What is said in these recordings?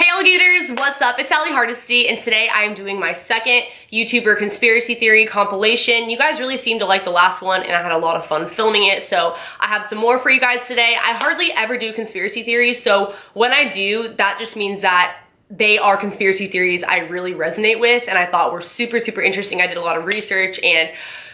Hey alligators, what's up? It's Allie Hardesty, and today I am doing my second YouTuber conspiracy theory compilation. You guys really seemed to like the last one, and I had a lot of fun filming it, so I have some more for you guys today. I hardly ever do conspiracy theories, so when I do, that just means that they are conspiracy theories I really resonate with, and I thought were super interesting. I did a lot of research, and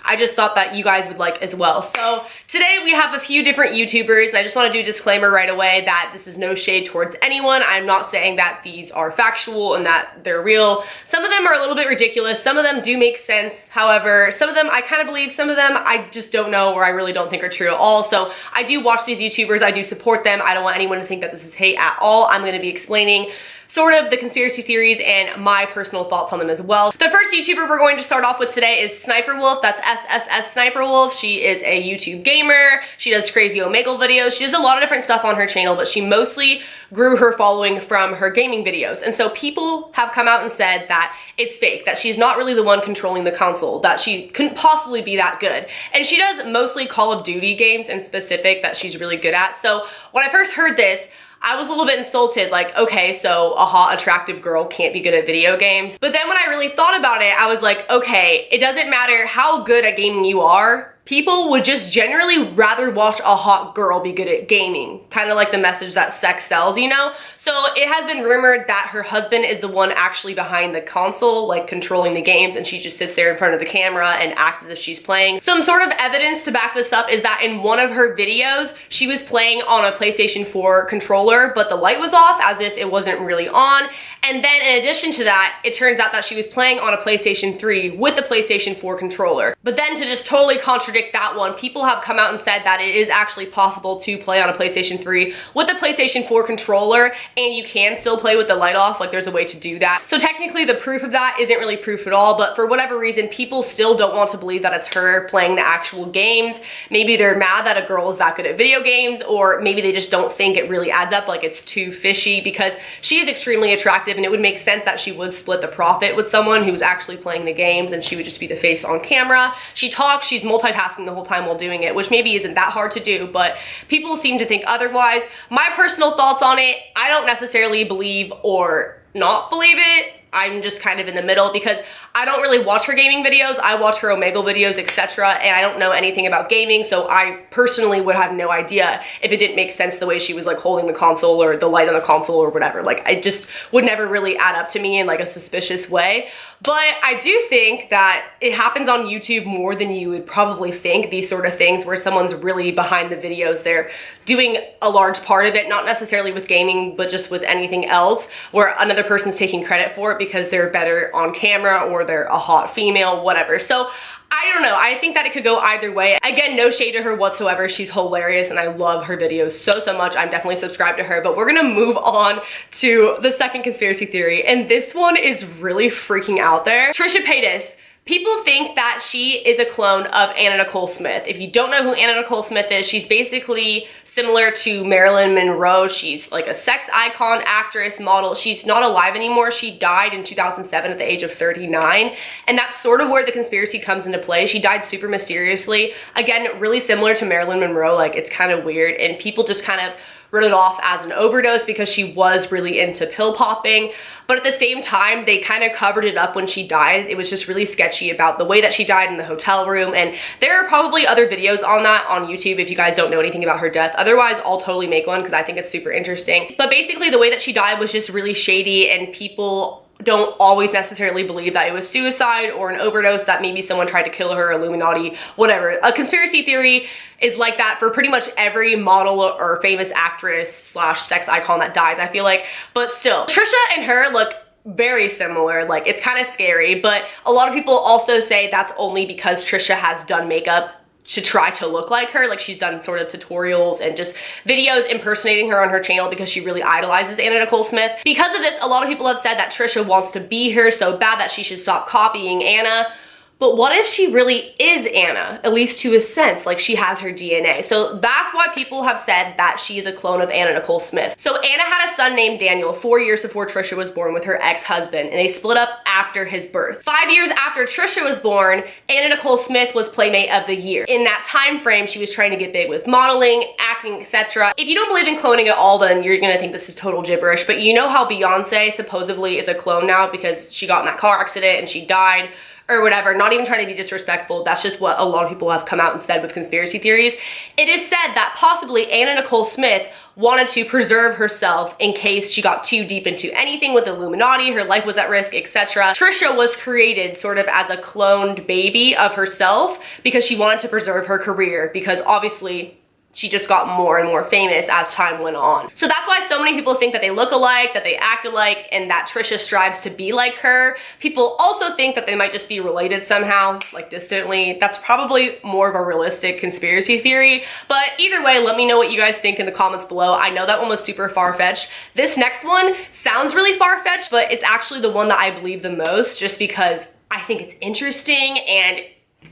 I just thought that you guys would like as well. So today we have a few different YouTubers. I just want to do a disclaimer right away that this is no shade towards anyone. I'm not saying that these are factual and that they're real. Some of them are a little bit ridiculous. Some of them do make sense. However, some of them I kind of believe, some of them I just don't know or I really don't think are true at all. So I do watch these YouTubers. I do support them. I don't want anyone to think that this is hate at all. I'm going to be explaining sort of the conspiracy theories and my personal thoughts on them as well. The first YouTuber we're going to start off with today is Sssniperwolf. That's Sssniperwolf. She is a YouTube gamer. She does crazy Omegle videos. She does a lot of different stuff on her channel, but she mostly grew her following from her gaming videos. And so people have come out and said that it's fake, that she's not really the one controlling the console, that she couldn't possibly be that good. And she does mostly Call of Duty games in specific that she's really good at. So when I first heard this, I was a little bit insulted, like, okay, so a hot, attractive girl can't be good at video games. But then when I really thought about it, I was like, okay, it doesn't matter how good at gaming you are, people would just generally rather watch a hot girl be good at gaming. Kind of like the message that sex sells, you know? So it has been rumored that her husband is the one actually behind the console, like controlling the games, and she just sits there in front of the camera and acts as if she's playing. Some sort of evidence to back this up is that in one of her videos, she was playing on a PlayStation 4 controller, but the light was off as if it wasn't really on. And then in addition to that, it turns out that she was playing on a PlayStation 3 with the PlayStation 4 controller. But then to just totally contradict that one, people have come out and said that it is actually possible to play on a PlayStation 3 with the PlayStation 4 controller, and you can still play with the light off. Like, there's a way to do that. So technically the proof of that isn't really proof at all, but for whatever reason, people still don't want to believe that it's her playing the actual games. Maybe they're mad that a girl is that good at video games, or maybe they just don't think it really adds up, like it's too fishy, because she is extremely attractive and it would make sense that she would split the profit with someone who's actually playing the games and she would just be the face on camera. She talks, she's multitasking the whole time while doing it, which maybe isn't that hard to do, but people seem to think otherwise. My personal thoughts on it, I don't necessarily believe or not believe it. I'm just kind of in the middle because I don't really watch her gaming videos. I watch her Omegle videos, etc., and I don't know anything about gaming, so I personally would have no idea if it didn't make sense the way she was like holding the console or the light on the console or whatever. Like, I just would never really add up to me in like a suspicious way. But I do think that it happens on YouTube more than you would probably think, these sort of things where someone's really behind the videos. They're doing a large part of it, not necessarily with gaming, but just with anything else, where another person's taking credit for it because they're better on camera or they're a hot female, whatever. So I don't know, I think that it could go either way. Again, no shade to her whatsoever. She's hilarious and I love her videos so much. I'm definitely subscribed to her, but we're gonna move on to the second conspiracy theory, and this one is really freaking out there. Trisha Paytas. People think that she is a clone of Anna Nicole Smith. If you don't know who Anna Nicole Smith is, she's basically similar to Marilyn Monroe. She's like a sex icon, actress, model. She's not alive anymore. She died in 2007 at the age of 39. And that's sort of where the conspiracy comes into play. She died super mysteriously. Again, really similar to Marilyn Monroe. Like, it's kind of weird. And people just kind of wrote it off as an overdose because she was really into pill popping. But at the same time, they kind of covered it up when she died. It was just really sketchy about the way that she died in the hotel room. And there are probably other videos on that on YouTube if you guys don't know anything about her death. Otherwise, I'll totally make one because I think it's super interesting. But basically, the way that she died was just really shady, and people don't always necessarily believe that it was suicide or an overdose, that maybe someone tried to kill her, Illuminati, whatever. A conspiracy theory is like that for pretty much every model or famous actress slash sex icon that dies, I feel like. But still, Trisha and her look very similar. Like, it's kind of scary, but a lot of people also say that's only because Trisha has done makeup to try to look like her. Like, she's done sort of tutorials and just videos impersonating her on her channel because she really idolizes Anna Nicole Smith. Because of this, a lot of people have said that Trisha wants to be her so bad that she should stop copying Anna. But what if she really is Anna, at least to a sense, like she has her DNA? So that's why people have said that she is a clone of Anna Nicole Smith. So Anna had a son named Daniel 4 years before Trisha was born with her ex-husband, and they split up after his birth. 5 years after Trisha was born, Anna Nicole Smith was Playmate of the Year. In that time frame, she was trying to get big with modeling, acting, etc. If you don't believe in cloning at all, then you're gonna think this is total gibberish, but you know how Beyonce supposedly is a clone now because she got in that car accident and she died, or whatever, not even trying to be disrespectful. That's just what a lot of people have come out and said with conspiracy theories. It is said that possibly Anna Nicole Smith wanted to preserve herself in case she got too deep into anything with the Illuminati, her life was at risk, etc. Trisha was created sort of as a cloned baby of herself because she wanted to preserve her career, because obviously she just got more and more famous as time went on. So that's why so many people think that they look alike, that they act alike, and that Trisha strives to be like her. People also think that they might just be related somehow, like distantly. That's probably more of a realistic conspiracy theory. But either way, let me know what you guys think in the comments below. I know that one was super far-fetched. This next one sounds really far-fetched, but it's actually the one that I believe the most, just because I think it's interesting and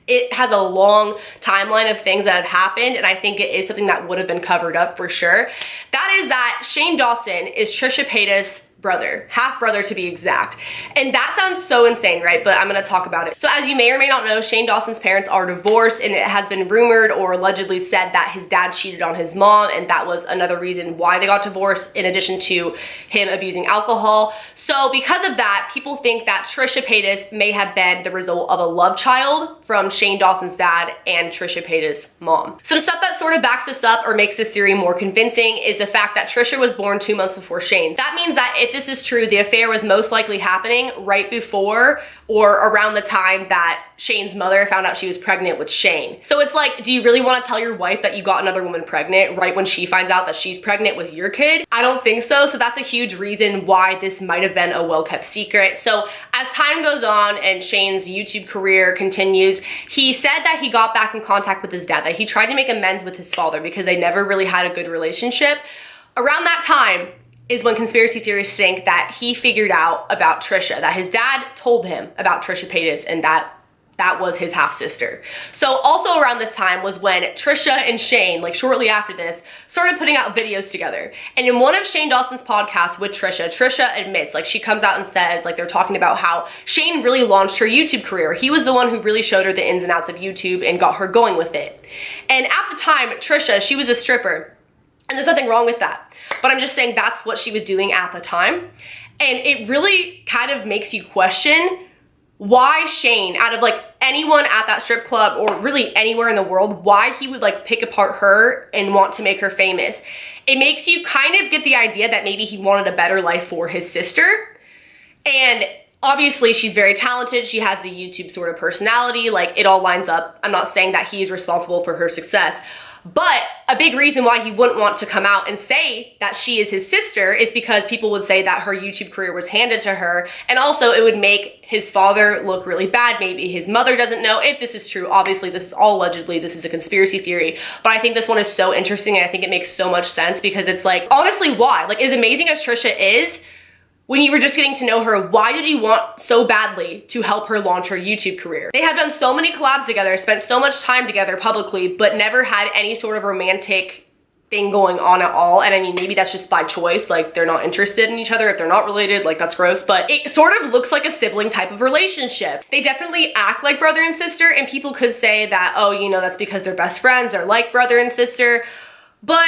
it has a long timeline of things that have happened, and I think it is something that would have been covered up for sure. That is that Shane Dawson is Trisha Paytas' brother, half brother to be exact. And that sounds so insane, right? But I'm gonna talk about it. So as you may or may not know, Shane Dawson's parents are divorced, and it has been rumored or allegedly said that his dad cheated on his mom, and that was another reason why they got divorced, in addition to him abusing alcohol. So because of that, people think that Trisha Paytas may have been the result of a love child from Shane Dawson's dad and Trisha Paytas' mom. Some stuff that sort of backs this up or makes this theory more convincing is the fact that Trisha was born 2 months before Shane. That means that if this is true, the affair was most likely happening right before or around the time that Shane's mother found out she was pregnant with Shane. So it's like, do you really want to tell your wife that you got another woman pregnant right when she finds out that she's pregnant with your kid? I don't think so. So that's a huge reason why this might have been a well-kept secret. So as time goes on and Shane's YouTube career continues, he said that he got back in contact with his dad, that he tried to make amends with his father because they never really had a good relationship. Around that time is when conspiracy theorists think that he figured out about Trisha, that his dad told him about Trisha Paytas, and that was his half-sister. So also around this time was when Trisha and Shane, like shortly after this, started putting out videos together. And in one of Shane Dawson's podcasts with Trisha, Trisha admits, like she comes out and says, like they're talking about how Shane really launched her YouTube career. He was the one who really showed her the ins and outs of YouTube and got her going with it. And at the time, Trisha, she was a stripper, and there's nothing wrong with that. But I'm just saying that's what she was doing at the time. And it really kind of makes you question why Shane, out of like anyone at that strip club or really anywhere in the world, why he would like pick apart her and want to make her famous. It makes you kind of get the idea that maybe he wanted a better life for his sister. And obviously she's very talented. She has the YouTube sort of personality, like it all lines up. I'm not saying that he is responsible for her success. But a big reason why he wouldn't want to come out and say that she is his sister is because people would say that her YouTube career was handed to her, and also it would make his father look really bad. Maybe his mother doesn't know if this is true. Obviously, this is all allegedly, this is a conspiracy theory, but I think this one is so interesting, and I think it makes so much sense because it's like, honestly, why? Like, as amazing as Trisha is, when you were just getting to know her, why did he want so badly to help her launch her YouTube career? They have done so many collabs together, spent so much time together publicly, but never had any sort of romantic thing going on at all. And I mean, maybe that's just by choice, like they're not interested in each other if they're not related, like that's gross, but it sort of looks like a sibling type of relationship. They definitely act like brother and sister, and people could say that, oh, you know, that's because they're best friends, they're like brother and sister, but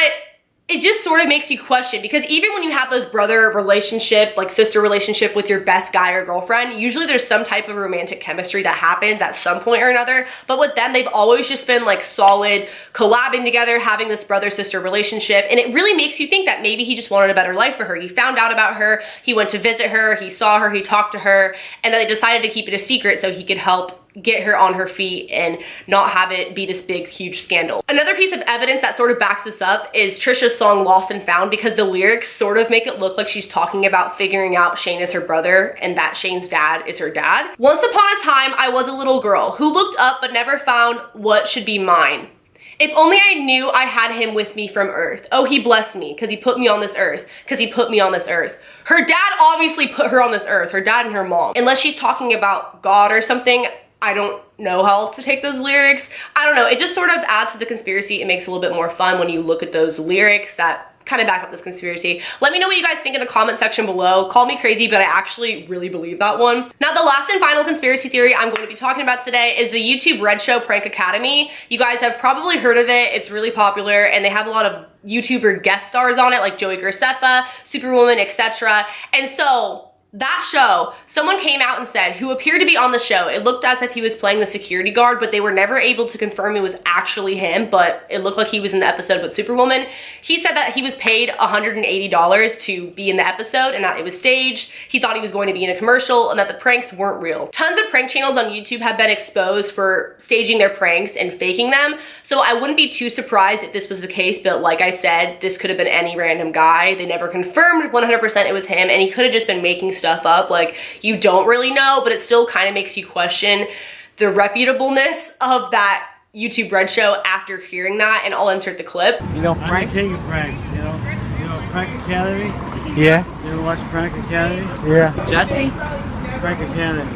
it just sort of makes you question, because even when you have those brother relationship, like sister relationship with your best guy or girlfriend, usually there's some type of romantic chemistry that happens at some point or another. But with them, they've always just been like solid, collabing together, having this brother-sister relationship. And it really makes you think that maybe he just wanted a better life for her. He found out about her, he went to visit her, he saw her, he talked to her, and then they decided to keep it a secret so he could help get her on her feet and not have it be this big, huge scandal. Another piece of evidence that sort of backs this up is Trisha's song Lost and Found, because the lyrics sort of make it look like she's talking about figuring out Shane is her brother and that Shane's dad is her dad. Once upon a time, I was a little girl who looked up but never found what should be mine. If only I knew I had him with me from earth. Oh, he blessed me because he put me on this earth, because he put me on this earth. Her dad obviously put her on this earth, her dad and her mom. Unless she's talking about God or something, I don't know how else to take those lyrics. I don't know, it just sort of adds to the conspiracy. It makes it a little bit more fun when you look at those lyrics that kind of back up this conspiracy. Let me know what you guys think in the comment section below. Call me crazy, but I actually really believe that one. Now, the last and final conspiracy theory I'm going to be talking about today is the YouTube Red Show Prank Academy. You guys have probably heard of it. It's really popular, and they have a lot of YouTuber guest stars on it, like Joey Graceffa, Superwoman, etc. And so that show, someone came out and said, who appeared to be on the show, it looked as if he was playing the security guard, but they were never able to confirm it was actually him, but it looked like he was in the episode with Superwoman. He said that he was paid $180 to be in the episode and that it was staged. He thought he was going to be in a commercial and that the pranks weren't real. Tons of prank channels on YouTube have been exposed for staging their pranks and faking them, so I wouldn't be too surprised if this was the case, but like I said, this could have been any random guy. They never confirmed 100% it was him, and he could have just been making stuff up. Like, you don't really know, but it still kind of makes you question the reputableness of that YouTube Red Show after hearing that, and I'll insert the clip. You know, pranks? I'm taking pranks, you know Prank Academy? Yeah. You ever watch Prank Academy? Yeah. Jesse? Prank Academy.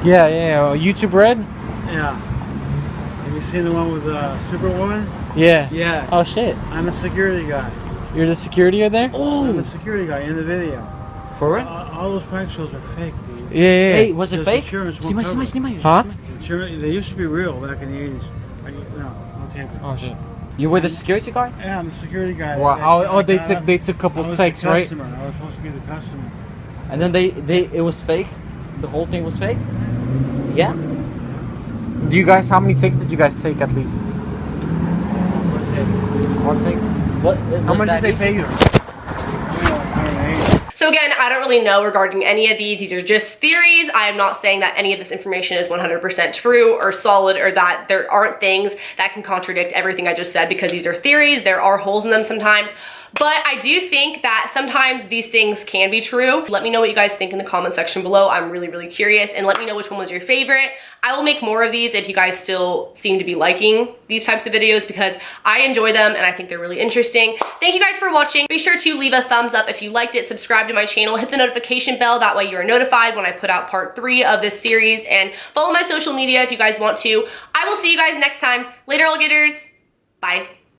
Yeah. YouTube Red? Yeah. Have you seen the one with Superwoman? Yeah. Yeah. Oh shit. I'm a security guy. You're the security there? Oh! I'm a security guy in the video. For real? All those prank shows are fake, dude. Yeah. Hey, was it Because fake? insurance won't cover it. Huh? They used to be real back in the 80s. No tampering. Oh shit. You were the security guard? Yeah, I'm a security guy. Wow. They took a couple takes, right? I was supposed to be the customer. And then it was fake? The whole thing was fake? Yeah? Do you guys, how many takes did you guys take at least? One take? What? How much did they pay you? So again, I don't really know regarding any of these are just theories. I am not saying that any of this information is 100% true or solid, or that there aren't things that can contradict everything I just said, because these are theories. There are holes in them sometimes. But I do think that sometimes these things can be true. Let me know what you guys think in the comment section below. I'm really, really curious, and let me know which one was your favorite. I will make more of these if you guys still seem to be liking these types of videos, because I enjoy them and I think they're really interesting. Thank you guys for watching. Be sure to leave a thumbs up if you liked it, subscribe to my channel, hit the notification bell. That way you are notified when I put out part 3 of this series, and follow my social media if you guys want to. I will see you guys next time. Later, alligators. Bye.